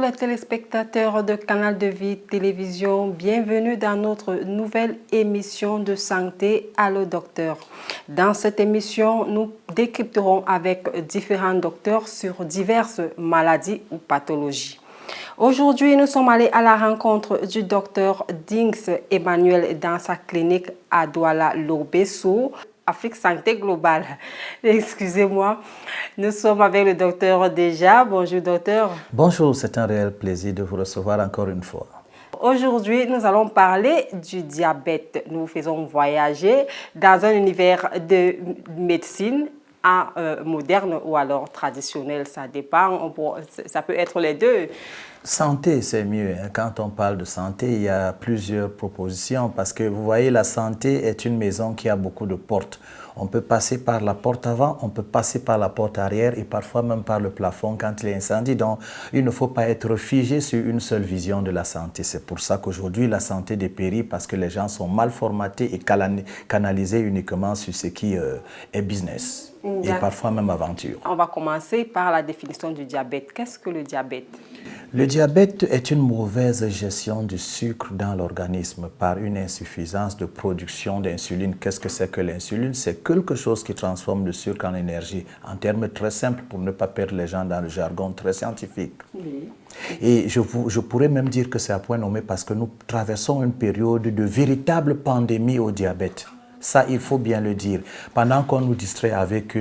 les téléspectateurs de Canal de Vie Télévision, bienvenue dans notre nouvelle émission de santé Allo Docteur. Dans cette émission, nous décrypterons avec différents docteurs sur diverses maladies ou pathologies. Aujourd'hui, nous sommes allés à la rencontre du docteur Dings Emmanuel dans sa clinique à Douala-Lobessou, Afrique Santé Globale. Excusez-moi. Nous sommes avec le docteur Déjà. Bonjour docteur. Bonjour, c'est un réel plaisir de vous recevoir encore une fois. Aujourd'hui, nous allons parler du diabète. Nous vous faisons voyager dans un univers de médecine moderne ou alors traditionnel, ça dépend, ça peut être les deux. Santé, c'est mieux. Quand on parle de santé, il y a plusieurs propositions parce que vous voyez, la santé est une maison qui a beaucoup de portes. On peut passer par la porte avant, on peut passer par la porte arrière et parfois même par le plafond quand il y a incendie. Donc, il ne faut pas être figé sur une seule vision de la santé. C'est pour ça qu'aujourd'hui, la santé dépérit parce que les gens sont mal formatés et canalisés uniquement sur ce qui est business et parfois même aventure. On va commencer par la définition du diabète. Qu'est-ce que le diabète? Le diabète est une mauvaise gestion du sucre dans l'organisme par une insuffisance de production d'insuline. Qu'est-ce que c'est que l'insuline? C'est quelque chose qui transforme le sucre en énergie. En termes très simples, pour ne pas perdre les gens dans le jargon très scientifique. Oui. Et je pourrais même dire que c'est à point nommé parce que nous traversons une période de véritable pandémie au diabète. Ça, il faut bien le dire. Pendant qu'on nous distrait avec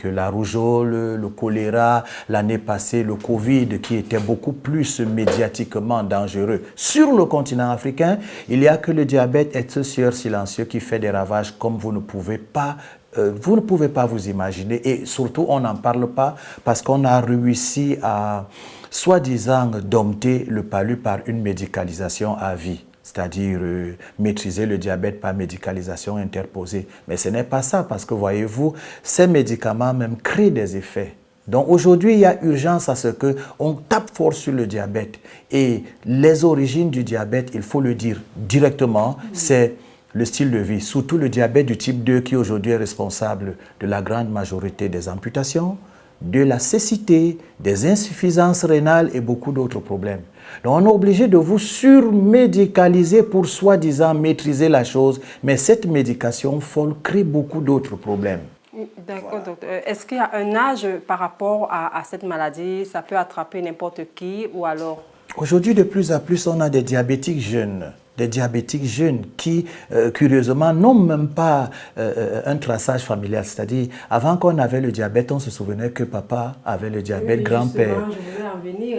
la rougeole, le choléra, l'année passée, le Covid, qui était beaucoup plus médiatiquement dangereux. Sur le continent africain, il n'y a que le diabète et ce sieur silencieux qui fait des ravages comme vous ne pouvez pas vous imaginer. Et surtout, on n'en parle pas parce qu'on a réussi à, soi-disant, dompter le palu par une médicalisation à vie. C'est-à-dire maîtriser le diabète par médicalisation interposée. Mais ce n'est pas ça, parce que voyez-vous, ces médicaments même créent des effets. Donc aujourd'hui, il y a urgence à ce qu'on tape fort sur le diabète. Et les origines du diabète, il faut le dire directement, c'est le style de vie, surtout le diabète du type 2 qui aujourd'hui est responsable de la grande majorité des amputations, de la cécité, des insuffisances rénales et beaucoup d'autres problèmes. Donc on est obligé de vous surmédicaliser pour soi-disant maîtriser la chose, mais cette médication folle crée beaucoup d'autres problèmes. D'accord, voilà. Docteur. Est-ce qu'il y a un âge par rapport à cette maladie? Ça peut attraper n'importe qui ou alors? Aujourd'hui, de plus en plus, on a des diabétiques jeunes. Des diabétiques jeunes qui, curieusement, n'ont même pas un traçage familial. C'est-à-dire, avant qu'on avait le diabète, on se souvenait que papa avait le diabète, grand-père.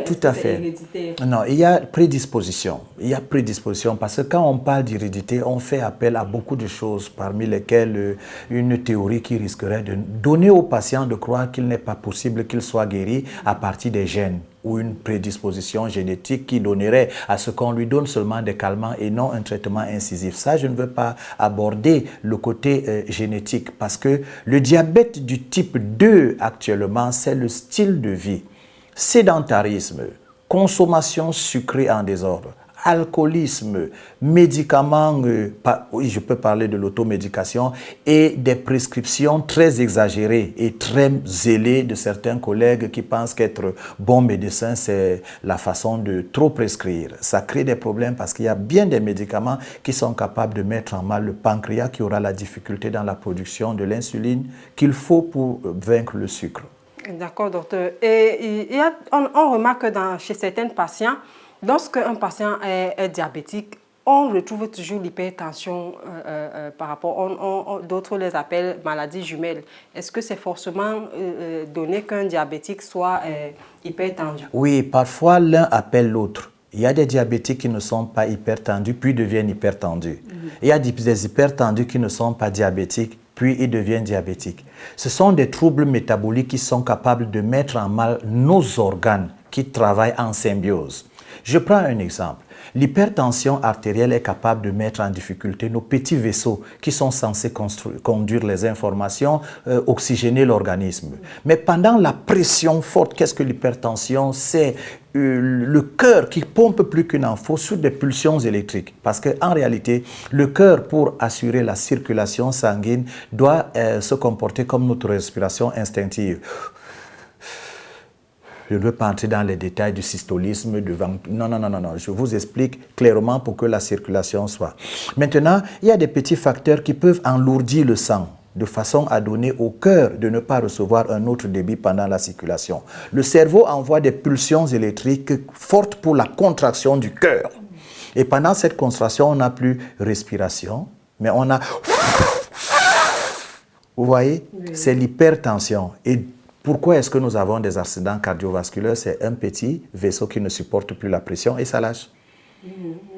Tout à fait. Héréditaire? Non, il y a prédisposition. Il y a prédisposition parce que quand on parle d'hérédité, on fait appel à beaucoup de choses, parmi lesquelles une théorie qui risquerait de donner au patient de croire qu'il n'est pas possible qu'il soit guéri à partir des gènes, ou une prédisposition génétique qui donnerait à ce qu'on lui donne seulement des calmants et non un traitement incisif. Ça, je ne veux pas aborder le côté génétique parce que le diabète du type 2 actuellement, c'est le style de vie. Sédentarisme, consommation sucrée en désordre, alcoolisme, médicaments, oui, je peux parler de l'automédication et des prescriptions très exagérées et très zélées de certains collègues qui pensent qu'être bon médecin, c'est la façon de trop prescrire. Ça crée des problèmes parce qu'il y a bien des médicaments qui sont capables de mettre en mal le pancréas qui aura la difficulté dans la production de l'insuline qu'il faut pour vaincre le sucre. D'accord, docteur. Et on remarque chez certains patients, lorsque un patient est diabétique, on retrouve toujours l'hypertension par rapport, d'autres les appellent maladies jumelles. Est-ce que c'est forcément donné qu'un diabétique soit hypertendu? Oui, parfois l'un appelle l'autre. Il y a des diabétiques qui ne sont pas hypertendus, puis deviennent hypertendus. Il y a des hypertendus qui ne sont pas diabétiques, puis ils deviennent diabétiques. Ce sont des troubles métaboliques qui sont capables de mettre en mal nos organes qui travaillent en symbiose. Je prends un exemple. L'hypertension artérielle est capable de mettre en difficulté nos petits vaisseaux qui sont censés conduire les informations, oxygéner l'organisme. Mais pendant la pression forte, qu'est-ce que l'hypertension? C'est le cœur qui pompe plus qu'une info sur des pulsions électriques. Parce qu'en réalité, le cœur, pour assurer la circulation sanguine, doit se comporter comme notre respiration instinctive. je ne veux pas entrer dans les détails du systolisme, non, non, non, non, non. Je vous explique clairement pour que la circulation soit. Maintenant, il y a des petits facteurs qui peuvent alourdir le sang de façon à donner au cœur de ne pas recevoir un autre débit pendant la circulation. Le cerveau envoie des pulsions électriques fortes pour la contraction du cœur. Et pendant cette contraction, on n'a plus respiration, mais on a... Vous voyez, oui. C'est l'hypertension. Et pourquoi est-ce que nous avons des accidents cardiovasculaires? C'est un petit vaisseau qui ne supporte plus la pression et ça lâche.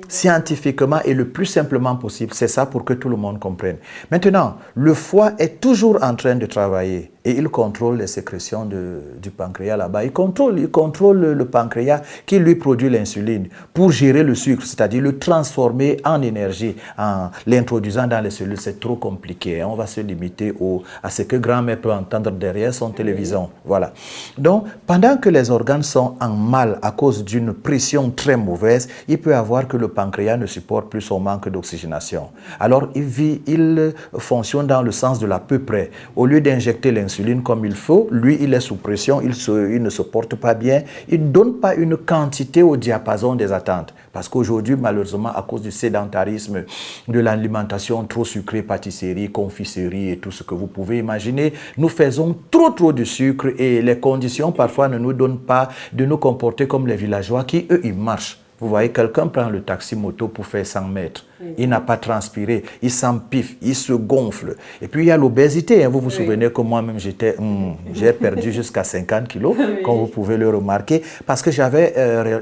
Scientifiquement et le plus simplement possible, c'est ça pour que tout le monde comprenne. Maintenant, le foie est toujours en train de travailler et il contrôle les sécrétions du pancréas là-bas. Il contrôle le pancréas qui lui produit l'insuline pour gérer le sucre, c'est-à-dire le transformer en énergie en l'introduisant dans les cellules. C'est trop compliqué. On va se limiter à ce que grand-mère peut entendre derrière son télévision. Voilà. Donc, pendant que les organes sont en mal à cause d'une pression très mauvaise, il peut avoir que le pancréas ne supporte plus son manque d'oxygénation. Alors, il fonctionne dans le sens de l'à peu près. Au lieu d'injecter l'insuline comme il faut, lui, il est sous pression, il ne se porte pas bien, il ne donne pas une quantité au diapason des attentes. Parce qu'aujourd'hui, malheureusement, à cause du sédentarisme, de l'alimentation trop sucrée, pâtisserie, confiserie et tout ce que vous pouvez imaginer, nous faisons trop de sucre et les conditions parfois ne nous donnent pas de nous comporter comme les villageois qui, eux, ils marchent. Vous voyez, quelqu'un prend le taxi-moto pour faire 100 mètres. Oui. Il n'a pas transpiré, il s'empiffe, il se gonfle. Et puis, il y a l'obésité. Hein. Vous vous souvenez que moi-même, j'ai perdu jusqu'à 50 kilos, oui. Comme vous pouvez le remarquer, parce que j'avais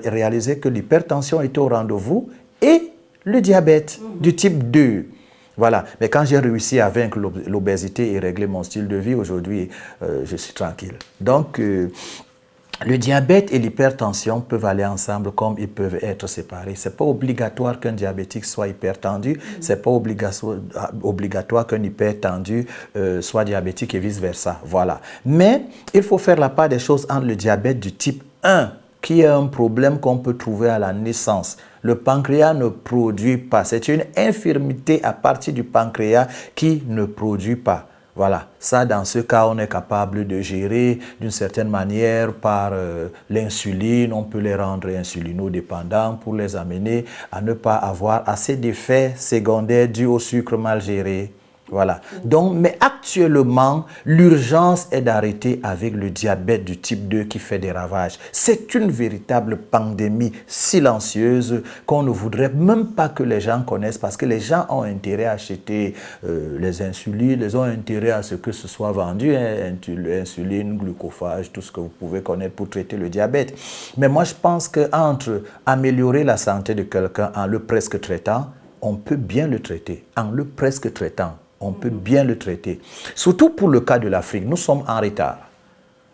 réalisé que l'hypertension était au rendez-vous et le diabète du type 2. Voilà. Mais quand j'ai réussi à vaincre l'obésité et régler mon style de vie, aujourd'hui, je suis tranquille. Donc, le diabète et l'hypertension peuvent aller ensemble comme ils peuvent être séparés. Ce n'est pas obligatoire qu'un diabétique soit hypertendu, ce n'est pas obligatoire qu'un hypertendu soit diabétique et vice-versa. Voilà. Mais il faut faire la part des choses entre le diabète du type 1, qui est un problème qu'on peut trouver à la naissance. Le pancréas ne produit pas. C'est une infirmité à partir du pancréas qui ne produit pas. Voilà, ça dans ce cas, on est capable de gérer d'une certaine manière par l'insuline. On peut les rendre insulinodépendants pour les amener à ne pas avoir assez d'effets secondaires dus au sucre mal géré. Voilà. Donc, mais actuellement, l'urgence est d'arrêter avec le diabète du type 2 qui fait des ravages. C'est une véritable pandémie silencieuse qu'on ne voudrait même pas que les gens connaissent parce que les gens ont intérêt à acheter les insulines, ils ont intérêt à ce que ce soit vendu, hein, insuline, glucophage, tout ce que vous pouvez connaître pour traiter le diabète. Mais moi, je pense qu'entre améliorer la santé de quelqu'un en le presque traitant, on peut bien le traiter. En le presque traitant, on peut bien le traiter. Surtout pour le cas de l'Afrique, nous sommes en retard.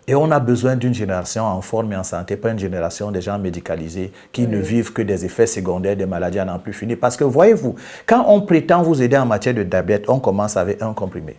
Et on a besoin d'une génération en forme et en santé, pas une génération de gens médicalisés qui ne vivent que des effets secondaires des maladies à n'en plus finir. Parce que voyez-vous, quand on prétend vous aider en matière de diabète, on commence avec un comprimé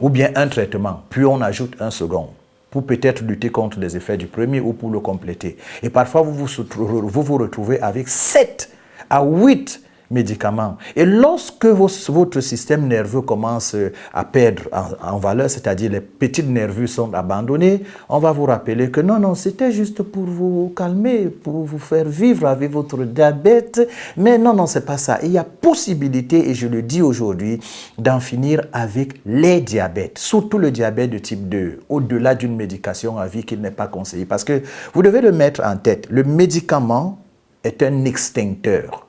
ou bien un traitement, puis on ajoute un second pour peut-être lutter contre les effets du premier ou pour le compléter. Et parfois, vous vous retrouvez avec 7 à 8 médicaments. Et lorsque votre système nerveux commence à perdre en valeur, c'est-à-dire les petites nervures sont abandonnées, on va vous rappeler que non, c'était juste pour vous calmer, pour vous faire vivre avec votre diabète. Mais non, c'est pas ça. Il y a possibilité, et je le dis aujourd'hui, d'en finir avec les diabètes, surtout le diabète de type 2, au-delà d'une médication à vie qui n'est pas conseillée. Parce que vous devez le mettre en tête, le médicament est un extincteur.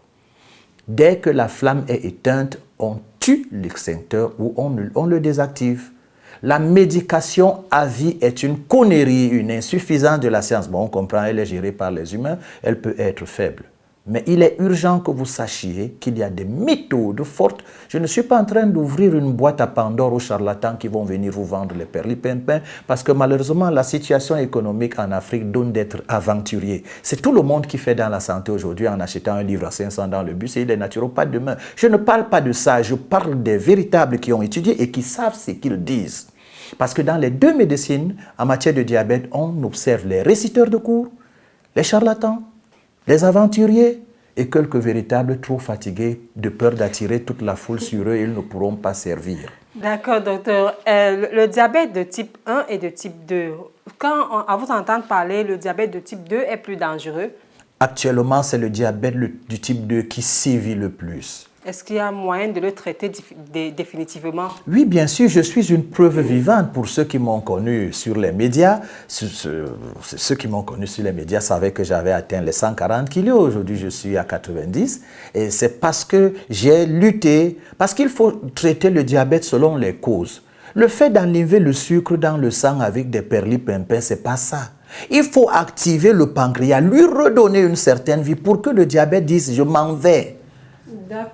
Dès que la flamme est éteinte, on tue l'extincteur ou on le désactive. La médication à vie est une connerie, une insuffisance de la science. Bon, on comprend, elle est gérée par les humains, elle peut être faible. Mais il est urgent que vous sachiez qu'il y a des méthodes fortes. Je ne suis pas en train d'ouvrir une boîte à Pandore aux charlatans qui vont venir vous vendre les perlipimpins parce que malheureusement, la situation économique en Afrique donne d'être aventurier. C'est tout le monde qui fait dans la santé aujourd'hui en achetant un livre à 500 dans le bus et il est naturopathe demain. Je ne parle pas de ça, je parle des véritables qui ont étudié et qui savent ce qu'ils disent. Parce que dans les deux médecines, en matière de diabète, on observe les réciteurs de cours, les charlatans, les aventuriers et quelques véritables trop fatigués de peur d'attirer toute la foule sur eux, ils ne pourront pas servir. D'accord, docteur. Le diabète de type 1 et de type 2, à vous entendre parler, le diabète de type 2 est plus dangereux. Actuellement, c'est le diabète du type 2 qui sévit le plus. Est-ce qu'il y a moyen de le traiter définitivement? Oui, bien sûr, je suis une preuve vivante pour ceux qui m'ont connu sur les médias. Ceux qui m'ont connu sur les médias savaient que j'avais atteint les 140 kilos. Aujourd'hui, je suis à 90. Et c'est parce que j'ai lutté, parce qu'il faut traiter le diabète selon les causes. Le fait d'enlever le sucre dans le sang avec des perlipimpins, c'est pas ça. Il faut activer le pancréas, lui redonner une certaine vie pour que le diabète dise « je m'en vais ».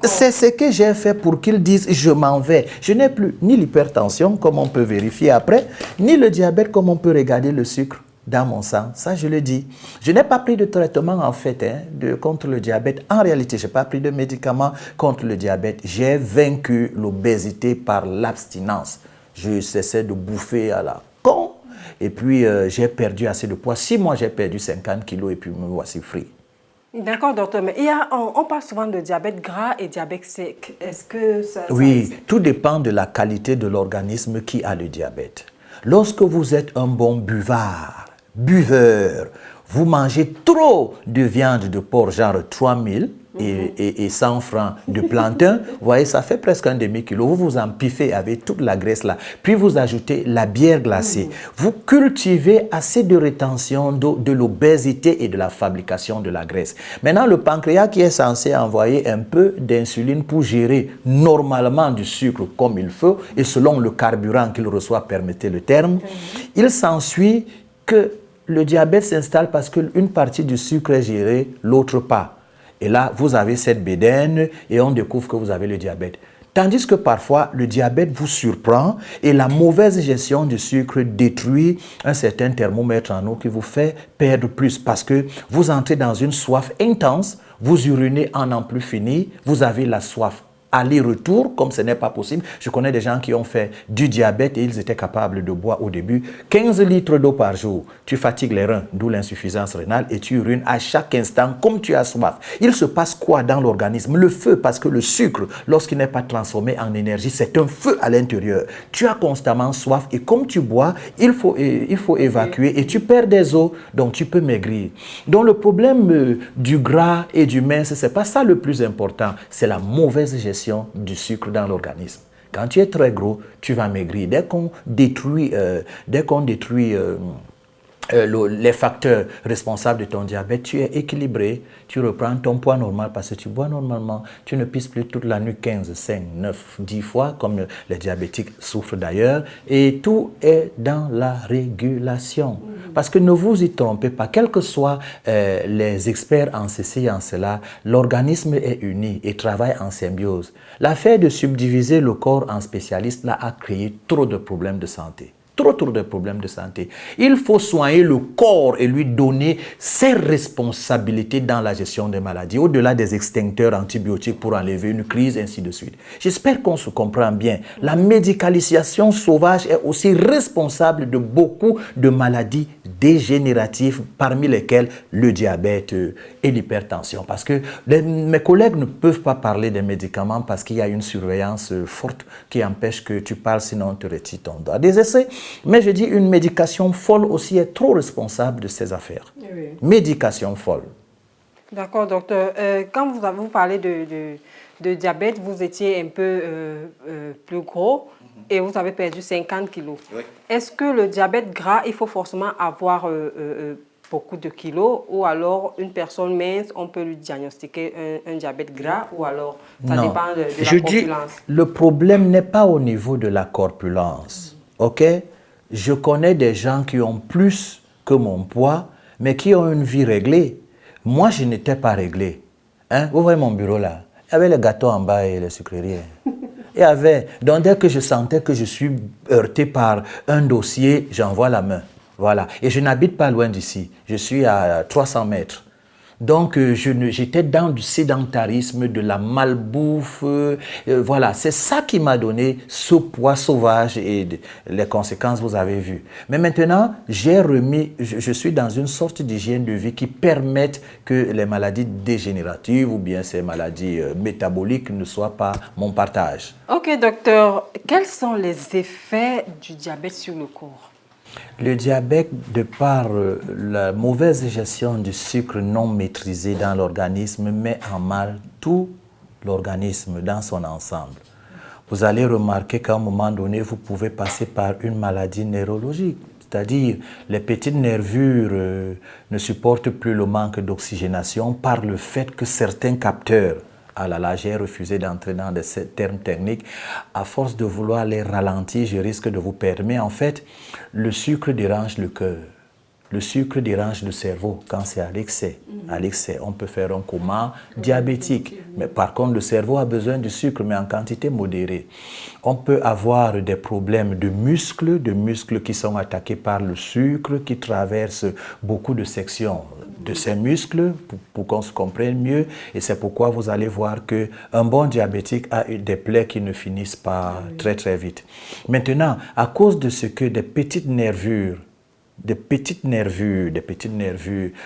C'est ce que j'ai fait pour qu'ils disent « je m'en vais ». Je n'ai plus ni l'hypertension, comme on peut vérifier après, ni le diabète, comme on peut regarder le sucre dans mon sang. Ça, je le dis. Je n'ai pas pris de traitement, en fait, contre le diabète. En réalité, je n'ai pas pris de médicaments contre le diabète. J'ai vaincu l'obésité par l'abstinence. Je cessais de bouffer à la con. Et puis, j'ai perdu assez de poids. 6 mois, j'ai perdu 50 kilos et puis me voici free. D'accord, docteur. Mais on parle souvent de diabète gras et diabète sec. Est-ce que ça... Oui, tout dépend de la qualité de l'organisme qui a le diabète. Lorsque vous êtes un bon buveur, vous mangez trop de viande de porc, genre 3000 et 100 francs de plantain, vous voyez, ça fait presque un demi-kilo. Vous vous empiffez avec toute la graisse là. Puis vous ajoutez la bière glacée. Vous cultivez assez de rétention d'eau, de l'obésité et de la fabrication de la graisse. Maintenant, le pancréas qui est censé envoyer un peu d'insuline pour gérer normalement du sucre comme il faut et selon le carburant qu'il reçoit, permettez le terme, il s'ensuit que le diabète s'installe parce qu'une partie du sucre est gérée, l'autre pas. Et là, vous avez cette bédaine et on découvre que vous avez le diabète. Tandis que parfois, le diabète vous surprend et la mauvaise gestion du sucre détruit un certain thermomètre en eau qui vous fait perdre plus parce que vous entrez dans une soif intense, vous urinez en n'en plus finir, vous avez la soif. Aller-retour, comme ce n'est pas possible. Je connais des gens qui ont fait du diabète et ils étaient capables de boire au début 15 litres d'eau par jour. Tu fatigues les reins, d'où l'insuffisance rénale, et tu urines à chaque instant comme tu as soif. Il se passe quoi dans l'organisme? Le feu, parce que le sucre, lorsqu'il n'est pas transformé en énergie, c'est un feu à l'intérieur. Tu as constamment soif et comme tu bois, il faut évacuer et tu perds des os, donc tu peux maigrir. Donc le problème du gras et du mince, ce n'est pas ça le plus important, c'est la mauvaise gestion du sucre dans l'organisme. Quand tu es très gros, tu vas maigrir. Dès qu'on détruit, les facteurs responsables de ton diabète, tu es équilibré, tu reprends ton poids normal parce que tu bois normalement, tu ne pisses plus toute la nuit 15, 5, 9, 10 fois comme les diabétiques souffrent d'ailleurs et tout est dans la régulation. Parce que ne vous y trompez pas, quels que soient les experts en ceci et en cela, l'organisme est uni et travaille en symbiose. L'affaire de subdiviser le corps en spécialistes là, a créé trop de problèmes de santé. Trop de problèmes de santé. Il faut soigner le corps et lui donner ses responsabilités dans la gestion des maladies, au-delà des extincteurs antibiotiques pour enlever une crise, ainsi de suite. J'espère qu'on se comprend bien. La médicalisation sauvage est aussi responsable de beaucoup de maladies dégénératives, parmi lesquelles le diabète et l'hypertension. Parce que mes collègues ne peuvent pas parler des médicaments parce qu'il y a une surveillance forte qui empêche que tu parles, sinon on te retire ton doigt des essais. Mais je dis une médication folle aussi est trop responsable de ces affaires. Oui. Médication folle. D'accord, docteur. Quand vous parlez de diabète, vous étiez un peu plus gros et vous avez perdu 50 kilos. Oui. Est-ce que le diabète gras, il faut forcément avoir beaucoup de kilos ou alors une personne mince, on peut lui diagnostiquer un diabète gras ou alors ça dépend de la corpulence? Le problème n'est pas au niveau de la corpulence. Ok? Je connais des gens qui ont plus que mon poids, mais qui ont une vie réglée. Moi, je n'étais pas réglé. Hein? Vous voyez mon bureau là? Il y avait les gâteaux en bas et les sucreries. Donc, dès que je sentais que je suis heurté par un dossier, j'envoie la main. Voilà. Et je n'habite pas loin d'ici. Je suis à 300 mètres. Donc, j'étais dans du sédentarisme, de la malbouffe. Voilà, c'est ça qui m'a donné ce poids sauvage et les conséquences, vous avez vu. Mais maintenant, je suis dans une sorte d'hygiène de vie qui permette que les maladies dégénératives ou bien ces maladies métaboliques ne soient pas mon partage. Ok, docteur, quels sont les effets du diabète sur le corps? Le diabète, de par la mauvaise gestion du sucre non maîtrisé dans l'organisme, met en mal tout l'organisme dans son ensemble. Vous allez remarquer qu'à un moment donné, vous pouvez passer par une maladie neurologique. C'est-à-dire, les petites nervures ne supportent plus le manque d'oxygénation par le fait que certains capteurs, ah là là, j'ai refusé d'entrer dans des termes techniques. À force de vouloir les ralentir, je risque de vous perdre. Mais en fait, le sucre dérange le cœur. Le sucre dérange le cerveau quand c'est à l'excès. À l'excès, on peut faire un coma diabétique. Mais par contre, le cerveau a besoin du sucre, mais en quantité modérée. On peut avoir des problèmes de muscles qui sont attaqués par le sucre, qui traversent beaucoup de sections de ces muscles pour qu'on se comprenne mieux. Et c'est pourquoi vous allez voir qu'un bon diabétique a des plaies qui ne finissent pas très très vite. Maintenant, à cause de ce que des petites nervures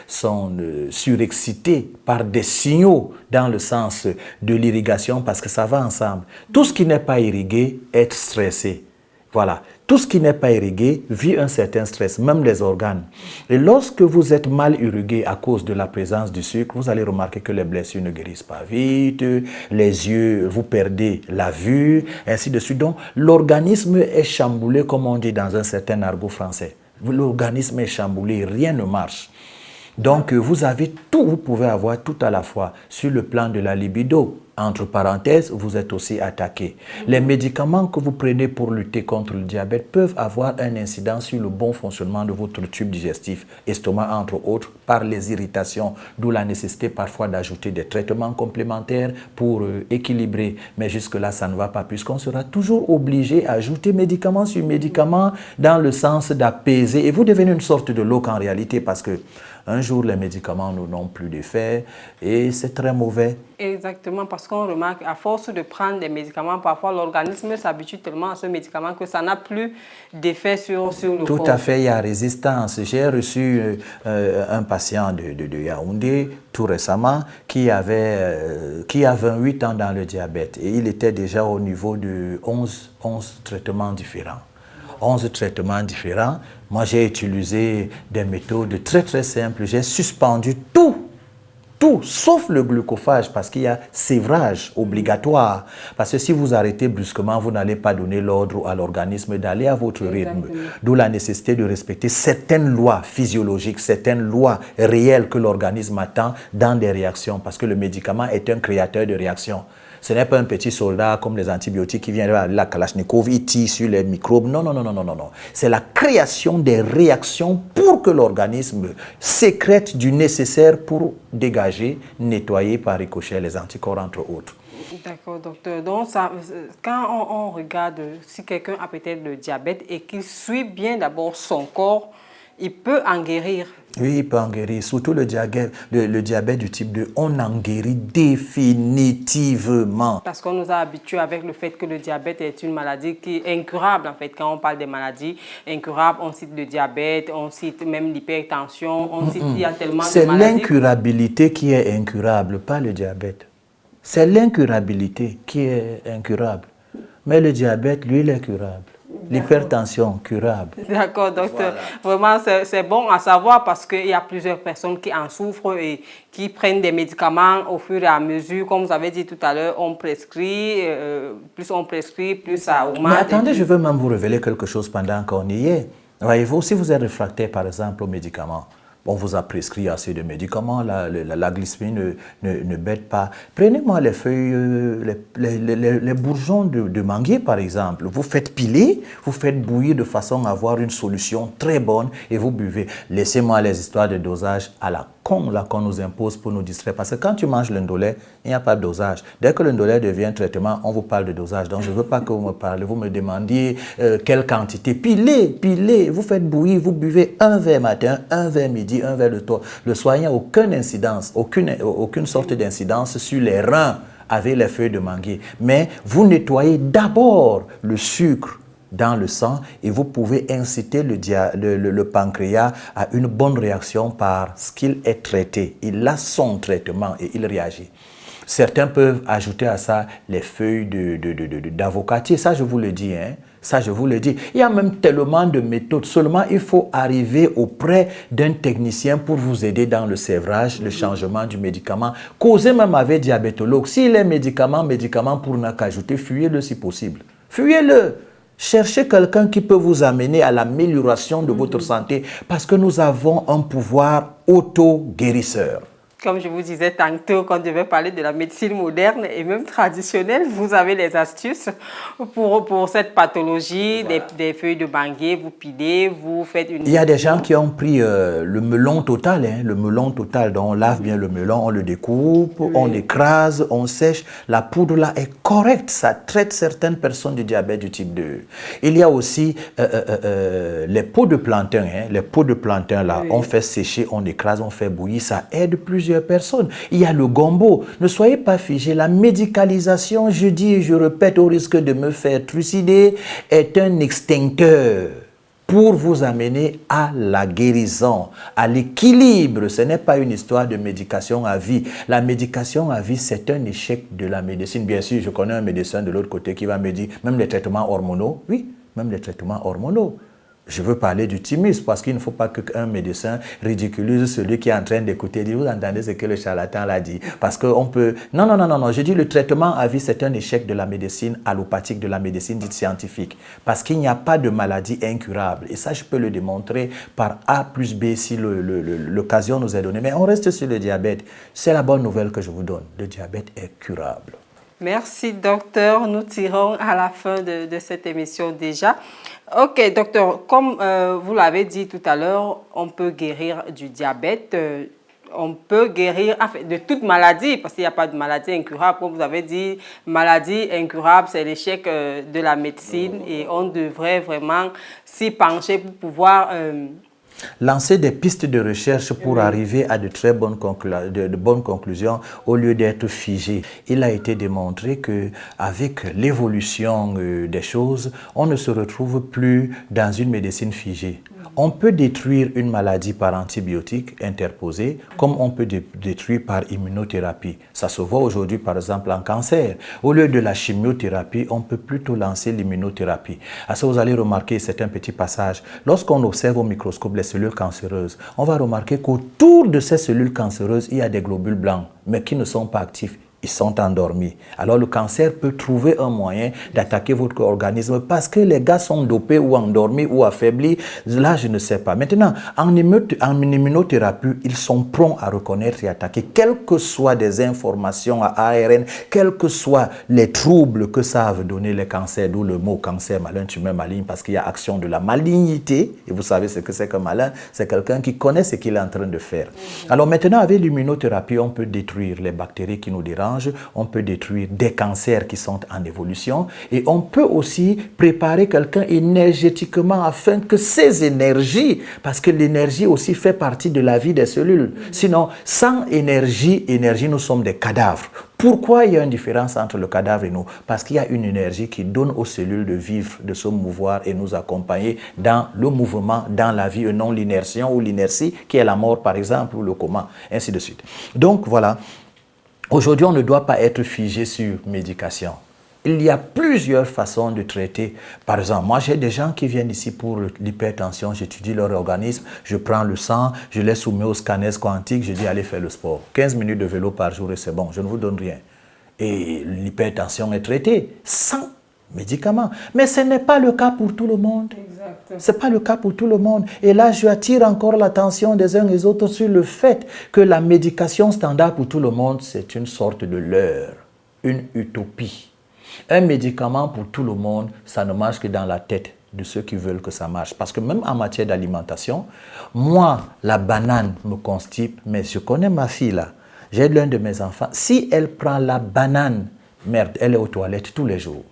sont surexcitées par des signaux dans le sens de l'irrigation parce que ça va ensemble. Tout ce qui n'est pas irrigué est stressé. Voilà. Tout ce qui n'est pas irrigué vit un certain stress, même les organes. Et lorsque vous êtes mal irrigué à cause de la présence du sucre, vous allez remarquer que les blessures ne guérissent pas vite, les yeux, vous perdez la vue, ainsi de suite. Donc, l'organisme est chamboulé, comme on dit dans un certain argot français. L'organisme est chamboulé, rien ne marche. Donc, vous avez tout, vous pouvez avoir tout à la fois sur le plan de la libido. Entre parenthèses, vous êtes aussi attaqué. Les médicaments que vous prenez pour lutter contre le diabète peuvent avoir un incident sur le bon fonctionnement de votre tube digestif, estomac entre autres, par les irritations, d'où la nécessité parfois d'ajouter des traitements complémentaires pour équilibrer. Mais jusque-là, ça ne va pas puisqu'on sera toujours obligé d'ajouter médicament sur médicament dans le sens d'apaiser. Et vous devenez une sorte de loc en réalité parce que un jour, les médicaments n'ont plus d'effet et c'est très mauvais. Exactement, parce qu'on remarque, à force de prendre des médicaments, parfois l'organisme s'habitue tellement à ce médicament que ça n'a plus d'effet sur le corps. Tout à fait, il y a résistance. J'ai reçu un patient de Yaoundé tout récemment qui a 28 ans dans le diabète et il était déjà au niveau de 11 traitements différents. 11 traitements différents. Moi, j'ai utilisé des méthodes très très simples. J'ai suspendu tout, sauf le glucophage, parce qu'il y a sévrage obligatoire. Parce que si vous arrêtez brusquement, vous n'allez pas donner l'ordre à l'organisme d'aller à votre rythme. D'où la nécessité de respecter certaines lois physiologiques, certaines lois réelles que l'organisme attend dans des réactions. Parce que le médicament est un créateur de réactions. Ce n'est pas un petit soldat comme les antibiotiques qui viennent la Kalachnikov, il tire sur les microbes. Non. C'est la création des réactions pour que l'organisme sécrète du nécessaire pour dégager, nettoyer par ricochet les anticorps entre autres. D'accord, docteur. Donc, ça, quand on regarde si quelqu'un a peut-être le diabète et qu'il suit bien d'abord son corps, il peut en guérir. Oui, il peut en guérir. Surtout le diabète du type 2, on en guérit définitivement. Parce qu'on nous a habitués avec le fait que le diabète est une maladie qui est incurable. En fait, quand on parle des maladies incurables, on cite le diabète, on cite même l'hypertension, on cite, il y a tellement de maladies. C'est l'incurabilité qui est incurable, pas le diabète. C'est l'incurabilité qui est incurable. Mais le diabète, lui, il est curable. L'hypertension, curable. D'accord, docteur. Voilà. Vraiment, c'est bon à savoir parce qu'il y a plusieurs personnes qui en souffrent et qui prennent des médicaments au fur et à mesure. Comme vous avez dit tout à l'heure, on prescrit, plus on prescrit, plus ça augmente. Mais attendez, je veux même vous révéler quelque chose pendant qu'on y est. Voyez-vous, si vous êtes réfractaire, par exemple, aux médicaments, on vous a prescrit assez de médicaments, la glycémie ne bête pas. Prenez-moi les feuilles, les bourgeons de manguier par exemple. Vous faites piler, vous faites bouillir de façon à avoir une solution très bonne et vous buvez. Laissez-moi les histoires de dosage à la con là qu'on nous impose pour nous distraire. Parce que quand tu manges le ndolé, il n'y a pas de dosage. Dès que le ndolé devient traitement, on vous parle de dosage. Donc je ne veux pas que vous me parlez, vous me demandiez quelle quantité. Pilez, vous faites bouillir, vous buvez un verre matin, un verre midi, un verre le soir. Il n'y a aucune incidence, aucune sorte d'incidence sur les reins avec les feuilles de manguier. Mais vous nettoyez d'abord le sucre dans le sang et vous pouvez inciter le pancréas à une bonne réaction parce qu'il est traité. Il a son traitement et il réagit. Certains peuvent ajouter à ça les feuilles d'avocatier. Ça, je vous le dis. Ça, je vous le dis. Il y a même tellement de méthodes. Seulement, il faut arriver auprès d'un technicien pour vous aider dans le sévrage, le changement du médicament. Causez même avec diabétologue. S'il est médicament pour n'a qu'ajouter, fuyez-le si possible. Fuyez-le. Cherchez quelqu'un qui peut vous amener à l'amélioration de votre santé parce que nous avons un pouvoir auto-guérisseur. Comme je vous disais tantôt, quand on devait parler de la médecine moderne et même traditionnelle, vous avez les astuces pour cette pathologie, voilà. des feuilles de manguier, vous pilez, vous faites une... Il y a des gens qui ont pris le melon total, le melon total, donc on lave bien le melon, on le découpe, oui. On écrase, on sèche. La poudre là est correcte, ça traite certaines personnes du diabète du type 2. Il y a aussi les peaux de plantain, les peaux de plantain là, oui. On fait sécher, on écrase, on fait bouillir, ça aide plusieurs personnes. Il y a le gombo. Ne soyez pas figés. La médicalisation, je dis et je répète au risque de me faire trucider, est un extincteur pour vous amener à la guérison, à l'équilibre. Ce n'est pas une histoire de médication à vie. La médication à vie, c'est un échec de la médecine. Bien sûr, je connais un médecin de l'autre côté qui va me dire, même les traitements hormonaux, oui, même les traitements hormonaux. Je veux parler du thymusme parce qu'il ne faut pas qu'un médecin ridiculise celui qui est en train d'écouter. Vous entendez ce que le charlatan l'a dit? Parce qu'on peut... Non. Je dis le traitement à vie, c'est un échec de la médecine allopathique, de la médecine dite scientifique. Parce qu'il n'y a pas de maladie incurable. Et ça, je peux le démontrer par A plus B si l'occasion nous est donnée. Mais on reste sur le diabète. C'est la bonne nouvelle que je vous donne. Le diabète est curable. Merci, docteur. Nous tirons à la fin de cette émission déjà. Ok, docteur, comme vous l'avez dit tout à l'heure, on peut guérir du diabète, on peut guérir de toute maladie, parce qu'il n'y a pas de maladie incurable. Comme vous avez dit, maladie incurable, c'est l'échec de la médecine et on devrait vraiment s'y pencher pour pouvoir... lancer des pistes de recherche pour arriver à de très bonnes conclusions au lieu d'être figé. Il a été démontré qu'avec l'évolution des choses, on ne se retrouve plus dans une médecine figée. On peut détruire une maladie par antibiotiques interposés, comme on peut détruire par immunothérapie. Ça se voit aujourd'hui, par exemple, en cancer. Au lieu de la chimiothérapie, on peut plutôt lancer l'immunothérapie. À ça, vous allez remarquer, c'est un petit passage. Lorsqu'on observe au microscope les cellules cancéreuses, on va remarquer qu'autour de ces cellules cancéreuses, il y a des globules blancs, mais qui ne sont pas actifs. Ils sont endormis. Alors le cancer peut trouver un moyen d'attaquer votre organisme parce que les gars sont dopés ou endormis ou affaiblis. Là, je ne sais pas. Maintenant, en immunothérapie, ils sont prompts à reconnaître et attaquer, quelles que soient des informations à ARN, quels que soient les troubles que ça va donner les cancers, d'où le mot cancer, malin, tumeur maligne, parce qu'il y a action de la malignité. Et vous savez ce que c'est qu'un malin, c'est quelqu'un qui connaît ce qu'il est en train de faire. Alors maintenant, avec l'immunothérapie, on peut détruire les bactéries qui nous dérangent. On peut détruire des cancers qui sont en évolution et on peut aussi préparer quelqu'un énergétiquement afin que ces énergies, parce que l'énergie aussi fait partie de la vie des cellules. Sinon, sans énergie, nous sommes des cadavres. Pourquoi il y a une différence entre le cadavre et nous? Parce qu'il y a une énergie qui donne aux cellules de vivre, de se mouvoir et nous accompagner dans le mouvement, dans la vie, et non l'inertion ou l'inertie qui est la mort par exemple ou le coma, ainsi de suite. Donc voilà. Aujourd'hui, on ne doit pas être figé sur médication. Il y a plusieurs façons de traiter. Par exemple, moi, j'ai des gens qui viennent ici pour l'hypertension, j'étudie leur organisme, je prends le sang, je les soumets au scanner quantique, je dis allez faire le sport. 15 minutes de vélo par jour et c'est bon, je ne vous donne rien. Et l'hypertension est traitée sans médicaments. Mais ce n'est pas le cas pour tout le monde. Ce n'est pas le cas pour tout le monde. Et là, je attire encore l'attention des uns et des autres sur le fait que la médication standard pour tout le monde, c'est une sorte de leurre, une utopie. Un médicament pour tout le monde, ça ne marche que dans la tête de ceux qui veulent que ça marche. Parce que même en matière d'alimentation, moi, la banane me constipe, mais je connais ma fille là. J'ai l'un de mes enfants. Si elle prend la banane, merde, elle est aux toilettes tous les jours.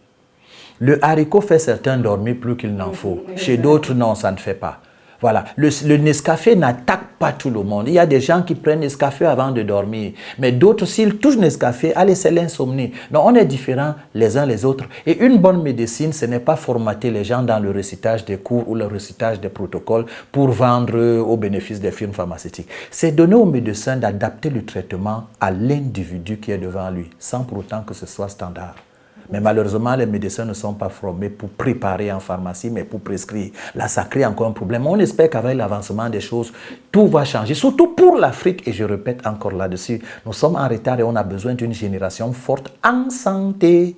Le haricot fait certains dormir plus qu'il n'en faut. Chez d'autres, non, ça ne fait pas. Voilà, le Nescafé n'attaque pas tout le monde. Il y a des gens qui prennent Nescafé avant de dormir. Mais d'autres, s'ils touchent Nescafé, allez, c'est l'insomnie. Donc, on est différents les uns les autres. Et une bonne médecine, ce n'est pas formater les gens dans le récitage des cours ou le récitage des protocoles pour vendre au bénéfice des firmes pharmaceutiques. C'est donner au médecin d'adapter le traitement à l'individu qui est devant lui, sans pour autant que ce soit standard. Mais malheureusement, les médecins ne sont pas formés pour préparer en pharmacie, mais pour prescrire. Là, ça crée encore un problème. On espère qu'avec l'avancement des choses, tout va changer, surtout pour l'Afrique. Et je répète encore là-dessus, nous sommes en retard et on a besoin d'une génération forte en santé,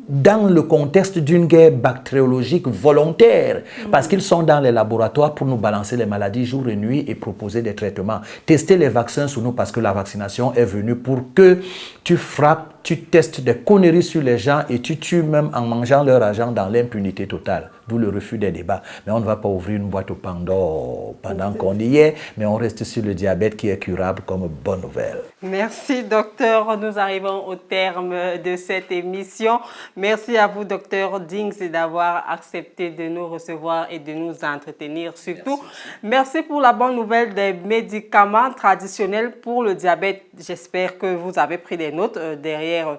dans le contexte d'une guerre bactériologique volontaire, parce qu'ils sont dans les laboratoires pour nous balancer les maladies jour et nuit et proposer des traitements. Tester les vaccins sur nous parce que la vaccination est venue pour que tu frappes, tu testes des conneries sur les gens et tu tues même en mangeant leur argent dans l'impunité totale. D'où le refus des débats. Mais on ne va pas ouvrir une boîte au Pandore pendant qu'on y est, mais on reste sur le diabète qui est curable comme bonne nouvelle. Merci, docteur. Nous arrivons au terme de cette émission. Merci à vous, docteur Dings, d'avoir accepté de nous recevoir et de nous entretenir. Surtout, merci pour la bonne nouvelle des médicaments traditionnels pour le diabète. J'espère que vous avez pris des notes derrière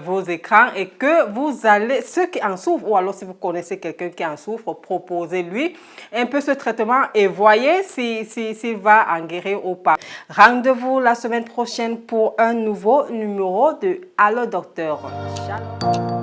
vos écrans et que vous allez, ceux qui en souffrent, ou alors si vous connaissez quelqu'un qui en souffre, proposez-lui un peu ce traitement et voyez s'il va en guérir ou pas. Rendez-vous la semaine prochaine pour un nouveau numéro de Allo Docteur. Shalom.